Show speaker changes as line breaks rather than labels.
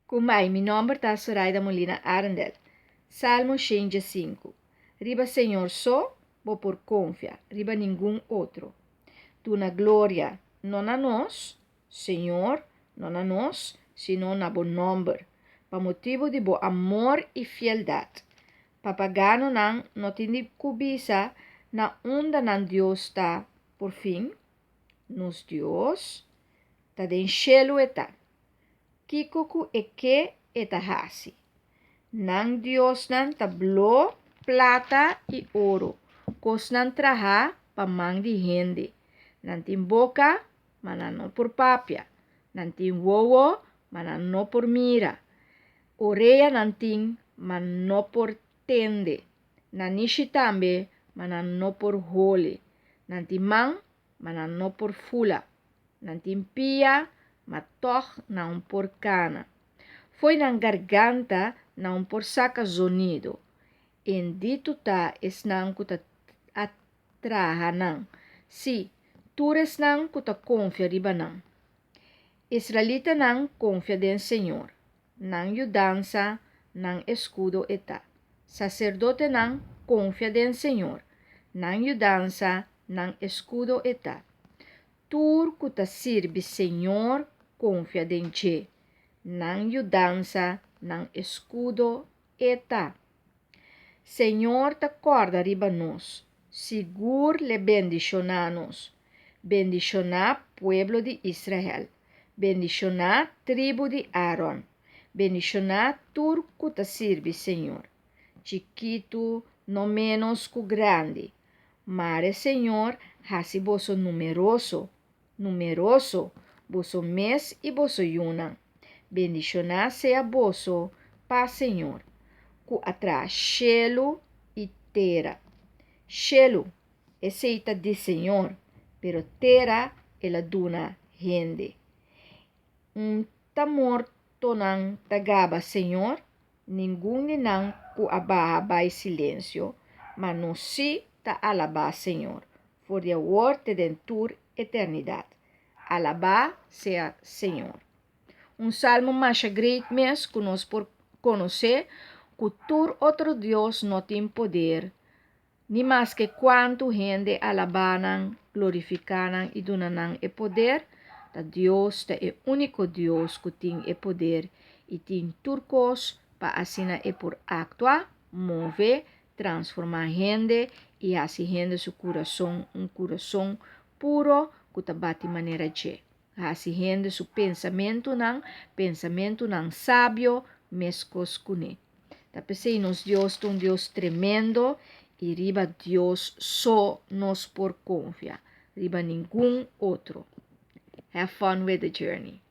Kumai, mi nome é Zoraida Molina Arendel. Salmo 105. Riba Senhor só, vou por confia, riba nenhum outro. Tu na glória, não a nós, Senhor, não a nós, sino na bom nome, pa motivo de bom amor e fieldade. Papagano não tem cobiça na onda nan Deus está, por fim, nos Deus, ta den cielo eta. Kikoku eke eta hasi. Nang Dios nan tablo, plata e ouro. Kos nan traha pamang di hende. Nantin boca, manano por papia. Nantin wowo, manano por mira. Oreia nantin, manano por tende. Nanishi tambe, manano por hole. Nantin mang, manano por fula. Nantin pia, matoch não por cana. Foi na garganta não por saca zonido. En dito ta esnang kuta atraha nang. Si, tures nang kuta confia riba nang. Israelita nang confia den Senhor. Nang yudança, nang escudo eta. Sacerdote nang confia den Senhor. Nang yudança, nang escudo eta. Tur kuta sirve Senhor, confia em ti. Nang yudança, nang escudo eta. Senhor te acorda riba nós. Sigur le bendicionanos. Bendicionar pueblo de Israel. Bendicionar tribo de Aaron. Bendicionar turco te sirve, Senhor. Chiquito, no menos que grande. Mare, Senhor, hasi boso numeroso. Numeroso, boso mes e boso yuna. Bendicionar sea boso, paz, Senhor. Ku atrás, chelo e tera. Chelo, eceita de Senhor, pero tera, ela duna rende. Tamor tonang tagaba, Senhor, ninguém ninang ku abaha by silêncio, mas no si ta alaba, Senhor, for the word dentur eternidade. Alabá sea Senhor. Salmo mais great mes que nós por conhecer que tur outro Deus não tem poder, ni mais que quanto gente alabanan, glorificanan e donanan e poder, da Deus é o único Deus que tem e poder e tem turcos para assina e por actuar, mover, transformar gente e assim gente seu coração coração puro que ta bate maneira de. Assim gente seu pensamento não sábio mescos cune. Ta pensei nos Deus um Deus tremendo e riba Deus só nos por confia, riba nenhum outro. Have fun with the journey.